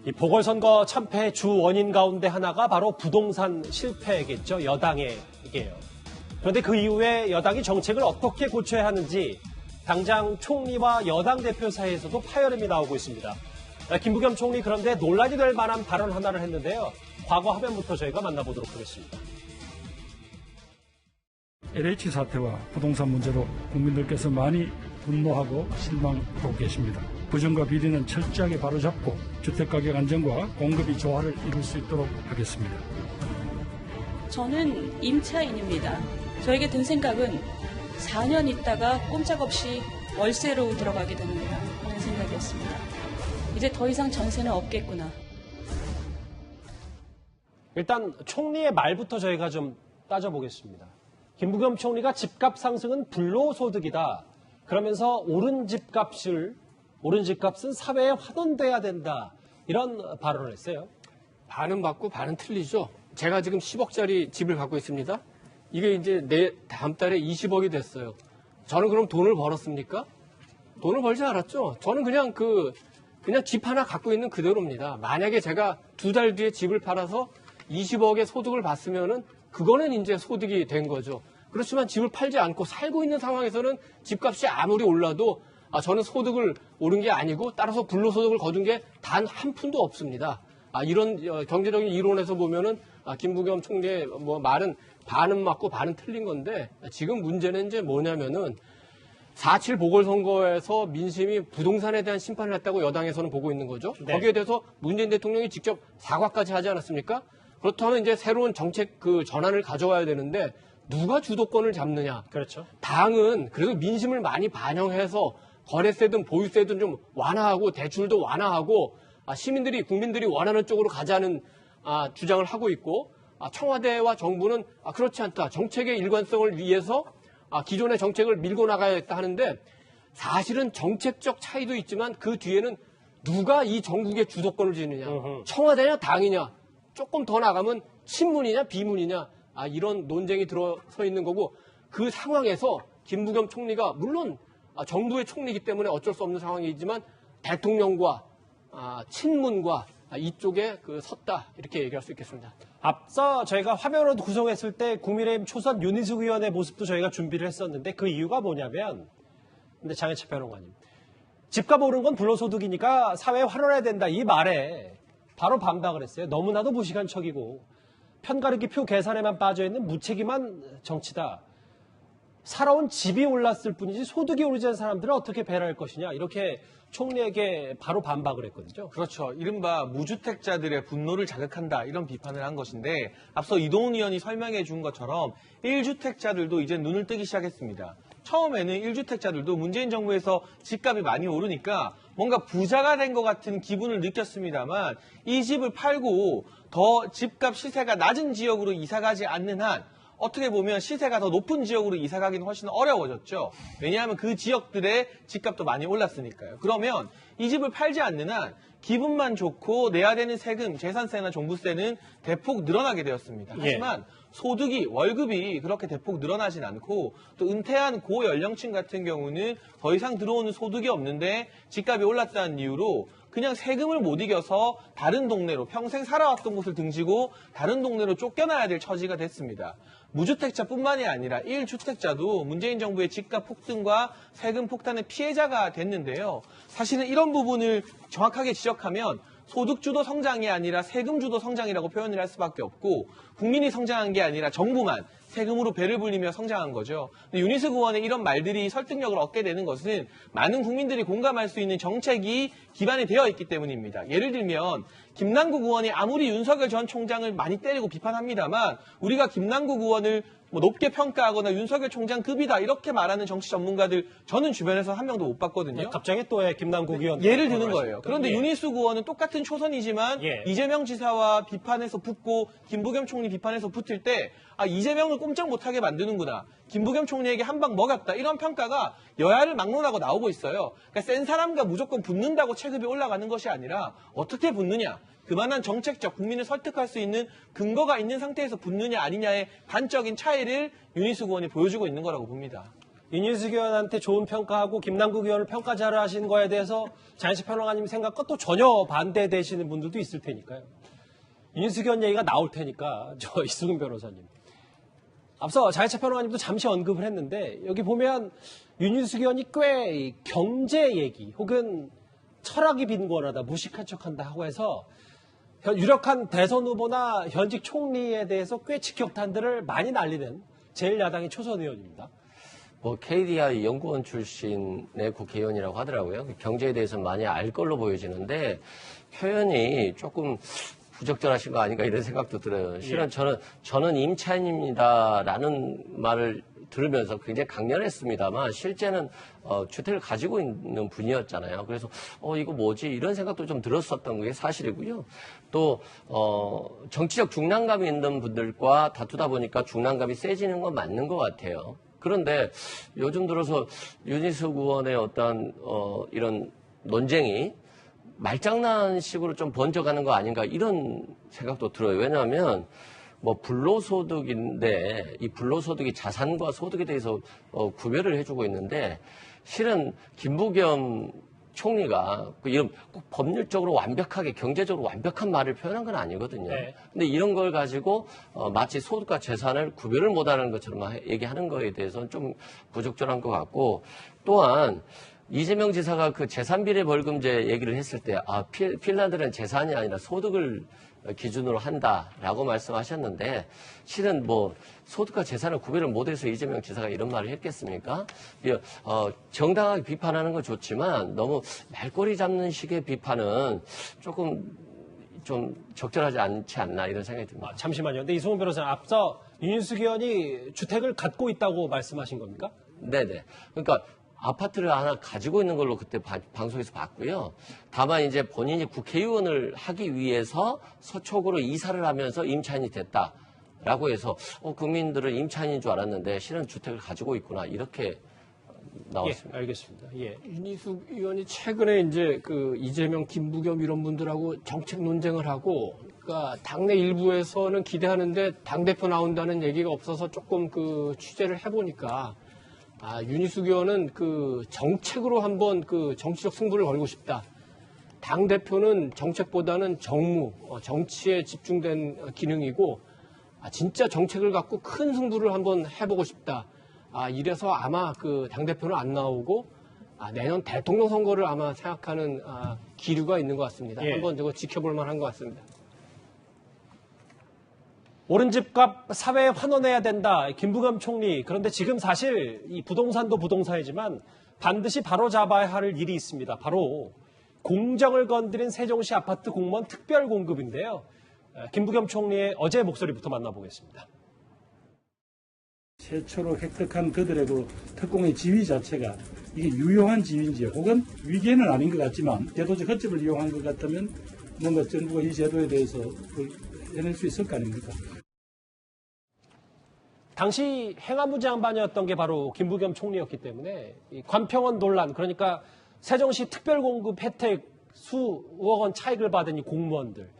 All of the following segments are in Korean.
이 보궐선거 참패의 주 원인 가운데 하나가 바로 부동산 실패겠죠. 여당에게요. 그런데 그 이후에 여당이 정책을 어떻게 고쳐야 하는지 당장 총리와 여당 대표 사이에서도 파열음이 나오고 있습니다. 김부겸 총리 그런데 논란이 될 만한 발언 하나를 했는데요. 과거 화면부터 저희가 만나보도록 하겠습니다. LH 사태와 부동산 문제로 국민들께서 많이 분노하고 실망하고 계십니다. 부정과 비리는 철저하게 바로잡고 주택가격 안정과 공급이 조화를 이룰 수 있도록 하겠습니다. 저는 임차인입니다. 저에게 든 생각은 4년 있다가 꼼짝없이 월세로 들어가게 되는구나 하는 생각이었습니다. 이제 더 이상 전세는 없겠구나. 일단 총리의 말부터 저희가 좀 따져보겠습니다. 김부겸 총리가 집값 상승은 불로소득이다. 그러면서 오른 집값은 사회에 환원돼야 된다. 이런 발언을 했어요. 반은 맞고 반은 틀리죠. 제가 지금 10억짜리 집을 갖고 있습니다. 이게 이제 다음 달에 20억이 됐어요. 저는 그럼 돈을 벌었습니까? 돈을 벌지 않았죠. 저는 그냥 집 하나 갖고 있는 그대로입니다. 만약에 제가 2달 뒤에 집을 팔아서 20억의 소득을 받으면은 그거는 이제 소득이 된 거죠. 그렇지만 집을 팔지 않고 살고 있는 상황에서는 집값이 아무리 올라도 저는 소득을 오른 게 아니고 따라서 불로소득을 거둔 게 단 한 푼도 없습니다. 이런 경제적인 이론에서 보면은 김부겸 총리의 말은 반은 맞고 반은 틀린 건데 지금 문제는 이제 뭐냐면은 4.7 보궐선거에서 민심이 부동산에 대한 심판을 했다고 여당에서는 보고 있는 거죠. 네. 거기에 대해서 문재인 대통령이 직접 사과까지 하지 않았습니까? 그렇다면 이제 새로운 정책 전환을 가져와야 되는데 누가 주도권을 잡느냐. 그렇죠. 당은 그래도 민심을 많이 반영해서 거래세든 보유세든 좀 완화하고 대출도 완화하고 국민들이 원하는 쪽으로 가자는 주장을 하고 있고 청와대와 정부는 그렇지 않다. 정책의 일관성을 위해서 기존의 정책을 밀고 나가야겠다 하는데 사실은 정책적 차이도 있지만 그 뒤에는 누가 이 전국의 주도권을 지느냐. 청와대냐 당이냐. 조금 더 나가면 친문이냐 비문이냐. 이런 논쟁이 들어서 있는 거고 그 상황에서 김부겸 총리가 물론 정부의 총리이기 때문에 어쩔 수 없는 상황이지만 대통령과 친문과 이쪽에 섰다 이렇게 얘기할 수 있겠습니다. 앞서 저희가 화면으로 구성했을 때 국민의힘 초선 윤희숙 의원의 모습도 저희가 준비를 했었는데 그 이유가 뭐냐면 근데 장혜철 평론가님 집값 오른 건 불로소득이니까 사회에 환원해야 된다 이 말에 바로 반박을 했어요. 너무나도 무식한 척이고 편가르기 표 계산에만 빠져있는 무책임한 정치다. 살아온 집이 올랐을 뿐이지 소득이 오르지 않은 사람들은 어떻게 배려할 것이냐 이렇게 총리에게 바로 반박을 했거든요. 그렇죠. 이른바 무주택자들의 분노를 자극한다 이런 비판을 한 것인데 앞서 이동훈 의원이 설명해 준 것처럼 1주택자들도 이제 눈을 뜨기 시작했습니다. 처음에는 1주택자들도 문재인 정부에서 집값이 많이 오르니까 뭔가 부자가 된 것 같은 기분을 느꼈습니다만 이 집을 팔고 더 집값 시세가 낮은 지역으로 이사가지 않는 한 어떻게 보면 시세가 더 높은 지역으로 이사가기는 훨씬 어려워졌죠. 왜냐하면 그 지역들의 집값도 많이 올랐으니까요. 그러면 이 집을 팔지 않는 한 기분만 좋고 내야 되는 세금, 재산세나 종부세는 대폭 늘어나게 되었습니다. 하지만 소득이, 월급이 그렇게 대폭 늘어나진 않고 또 은퇴한 고연령층 같은 경우는 더 이상 들어오는 소득이 없는데 집값이 올랐다는 이유로 그냥 세금을 못 이겨서 다른 동네로 평생 살아왔던 곳을 등지고 다른 동네로 쫓겨나야 될 처지가 됐습니다. 무주택자뿐만이 아니라 1주택자도 문재인 정부의 집값 폭등과 세금 폭탄의 피해자가 됐는데요. 사실은 이런 부분을 정확하게 지적하면 소득주도 성장이 아니라 세금주도 성장이라고 표현을 할 수밖에 없고 국민이 성장한 게 아니라 정부만 세금으로 배를 불리며 성장한 거죠. 윤희숙 의원의 이런 말들이 설득력을 얻게 되는 것은 많은 국민들이 공감할 수 있는 정책이 기반이 되어 있기 때문입니다. 예를 들면 김남국 의원이 아무리 윤석열 전 총장을 많이 때리고 비판합니다만 우리가 김남국 의원을 높게 평가하거나 윤석열 총장 급이다 이렇게 말하는 정치 전문가들 저는 주변에서 한 명도 못 봤거든요. 갑자기 또 김남국 의원 예를 드는 거예요. 그런데 윤희숙 의원은 똑같은 초선이지만 이재명 지사와 비판해서 붙고 김부겸 총리 비판해서 붙을 때 이재명을 꼼짝 못하게 만드는구나. 김부겸 총리에게 한 방 먹였다. 이런 평가가 여야를 막론하고 나오고 있어요. 그러니까 센 사람과 무조건 붙는다고 체급이 올라가는 것이 아니라 어떻게 붙느냐. 그만한 정책적 국민을 설득할 수 있는 근거가 있는 상태에서 붙느냐 아니냐의 단적인 차이를 윤희숙 의원이 보여주고 있는 거라고 봅니다. 윤희숙 의원한테 좋은 평가하고 김남국 의원을 평가자를 하신 거에 대해서 장혜철 평론가님 생각과 또 전혀 반대되시는 분들도 있을 테니까요. 윤희숙 의원 얘기가 나올 테니까 이승훈 변호사님. 앞서 장혜철 평론가님도 잠시 언급을 했는데 여기 보면 윤희숙 의원이 꽤 경제 얘기 혹은 철학이 빈곤하다, 무식한 척한다 하고 해서 유력한 대선 후보나 현직 총리에 대해서 꽤 직격탄들을 많이 날리는 제1야당의 초선 의원입니다. 뭐 KDI 연구원 출신의 국회의원이라고 하더라고요. 경제에 대해서 많이 알 걸로 보여지는데 표현이 조금 부적절하신 거 아닌가 이런 생각도 들어요. 실은 저는 임차인입니다라는 말을 들으면서 굉장히 강렬했습니다만 실제는 주택을 가지고 있는 분이었잖아요. 그래서 이거 뭐지 이런 생각도 좀 들었었던 게 사실이고요. 또 정치적 중량감이 있는 분들과 다투다 보니까 중량감이 세지는 건 맞는 것 같아요. 그런데 요즘 들어서 윤희숙 의원의 어떤 이런 논쟁이 말장난식으로 좀 번져가는 거 아닌가 이런 생각도 들어요. 왜냐하면 뭐 불로소득인데 이 불로소득이 자산과 소득에 대해서 구별을 해주고 있는데 실은 김부겸 총리가 이런 꼭 법률적으로 완벽하게 경제적으로 완벽한 말을 표현한 건 아니거든요. 네. 근데 이런 걸 가지고 마치 소득과 재산을 구별을 못하는 것처럼 얘기하는 거에 대해서는 좀 부적절한 것 같고 또한 이재명 지사가 그 재산비례 벌금제 얘기를 했을 때 핀란드는 재산이 아니라 소득을 기준으로 한다라고 말씀하셨는데 실은 뭐 소득과 재산을 구별을 못해서 이재명 지사가 이런 말을 했겠습니까? 정당하게 비판하는 건 좋지만 너무 말꼬리 잡는 식의 비판은 조금 좀 적절하지 않지 않나 이런 생각이 듭니다. 잠시만요. 근데 이승훈 변호사님 앞서 윤희숙 의원이 주택을 갖고 있다고 말씀하신 겁니까? 네네. 그러니까 아파트를 하나 가지고 있는 걸로 그때 방송에서 봤고요. 다만 이제 본인이 국회의원을 하기 위해서 서초구로 이사를 하면서 임차인이 됐다라고 해서 국민들은 임차인인 줄 알았는데 실은 주택을 가지고 있구나 이렇게 나왔습니다. 예, 알겠습니다. 예. 윤희숙 의원이 최근에 이제 그 이재명, 김부겸 이런 분들하고 정책 논쟁을 하고, 그러니까 당내 일부에서는 기대하는데 당대표 나온다는 얘기가 없어서 조금 그 취재를 해보니까 윤희숙 의원은 그 정책으로 한번 그 정치적 승부를 걸고 싶다. 당대표는 정책보다는 정무, 정치에 집중된 기능이고, 진짜 정책을 갖고 큰 승부를 한번 해보고 싶다. 이래서 아마 그 당대표는 안 나오고, 내년 대통령 선거를 아마 생각하는 기류가 있는 것 같습니다. 예. 한번 저거 지켜볼 만한 것 같습니다. 오른 집값 사회에 환원해야 된다. 김부겸 총리. 그런데 지금 사실 이 부동산도 부동산이지만 반드시 바로잡아야 할 일이 있습니다. 바로 공정을 건드린 세종시 아파트 공무원 특별 공급인데요. 김부겸 총리의 어제 목소리부터 만나보겠습니다. 최초로 획득한 그들의 그 특공의 지위 자체가 이게 유용한 지위인지 혹은 위계는 아닌 것 같지만 제도적 허점을 이용한 것 같다면 뭔가 정부가 이 제도에 대해서 해낼 수 있을 거 아닙니까? 당시 행안부 장관이었던 게 바로 김부겸 총리였기 때문에 이 관평원 논란, 그러니까 세종시 특별공급 혜택 수억 원 차익을 받은 이 공무원들,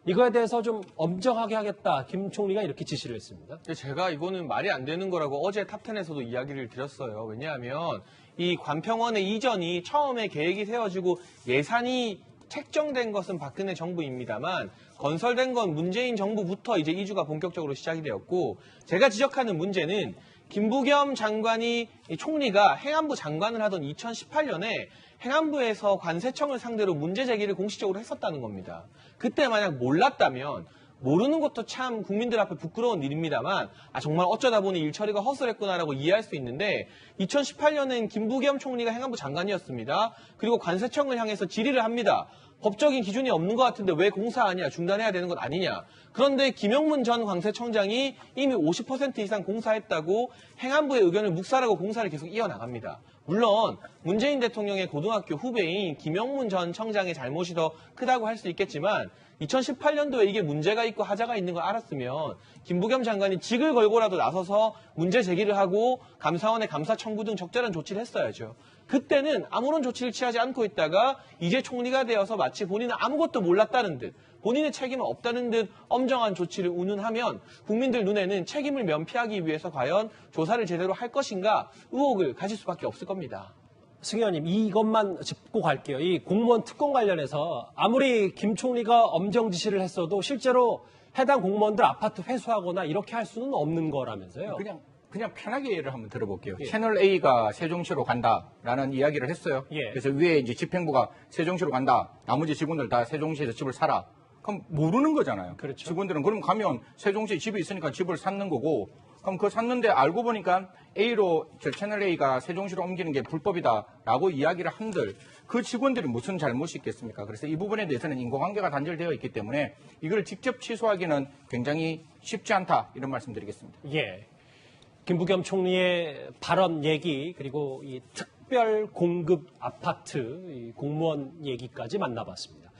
이거에 대해서 좀 엄정하게 하겠다. 김 총리가 이렇게 지시를 했습니다. 제가 이거는 말이 안 되는 거라고 어제 탑10에서도 이야기를 드렸어요. 왜냐하면 이 관평원의 이전이 처음에 계획이 세워지고 예산이 책정된 것은 박근혜 정부입니다만 건설된 건 문재인 정부부터 이제 이주가 본격적으로 시작이 되었고, 제가 지적하는 문제는 김부겸 장관이 총리가 행안부 장관을 하던 2018년에 행안부에서 관세청을 상대로 문제 제기를 공식적으로 했었다는 겁니다. 그때 만약 몰랐다면, 모르는 것도 참 국민들 앞에 부끄러운 일입니다만 정말 어쩌다 보니 일처리가 허술했구나라고 이해할 수 있는데, 2018년엔 김부겸 총리가 행안부 장관이었습니다. 그리고 관세청을 향해서 질의를 합니다. 법적인 기준이 없는 것 같은데 왜 공사하냐, 중단해야 되는 것 아니냐. 그런데 김용문 전 관세청장이 이미 50% 이상 공사했다고 행안부의 의견을 묵살하고 공사를 계속 이어나갑니다. 물론 문재인 대통령의 고등학교 후배인 김용문 전 청장의 잘못이 더 크다고 할 수 있겠지만 2018년도에 이게 문제가 있고 하자가 있는 걸 알았으면 김부겸 장관이 직을 걸고라도 나서서 문제 제기를 하고 감사원의 감사 청구 등 적절한 조치를 했어야죠. 그때는 아무런 조치를 취하지 않고 있다가 이제 총리가 되어서 마치 본인은 아무것도 몰랐다는 듯 본인의 책임은 없다는 듯 엄정한 조치를 운운하면 국민들 눈에는 책임을 면피하기 위해서 과연 조사를 제대로 할 것인가 의혹을 가질 수밖에 없을 겁니다. 승 의원님, 이것만 짚고 갈게요. 이 공무원 특권 관련해서 아무리 김 총리가 엄정 지시를 했어도 실제로 해당 공무원들 아파트 회수하거나 이렇게 할 수는 없는 거라면서요. 그냥 편하게 예를 한번 들어볼게요. 채널 A가 세종시로 간다라는 이야기를 했어요. 예. 그래서 위에 이제 집행부가 세종시로 간다. 나머지 직원들 다 세종시에서 집을 사라. 그럼 모르는 거잖아요. 그렇죠. 직원들은 그럼 가면 세종시에 집이 있으니까 집을 샀는 거고, 그럼 그거 샀는데 알고 보니까 A로 채널 A가 세종시로 옮기는 게 불법이다라고 이야기를 한들 그 직원들이 무슨 잘못이 있겠습니까? 그래서 이 부분에 대해서는 인과관계가 단절되어 있기 때문에 이걸 직접 취소하기는 굉장히 쉽지 않다 이런 말씀드리겠습니다. 예. 김부겸 총리의 발언 얘기 그리고 이 특별 공급 아파트 이 공무원 얘기까지 만나봤습니다.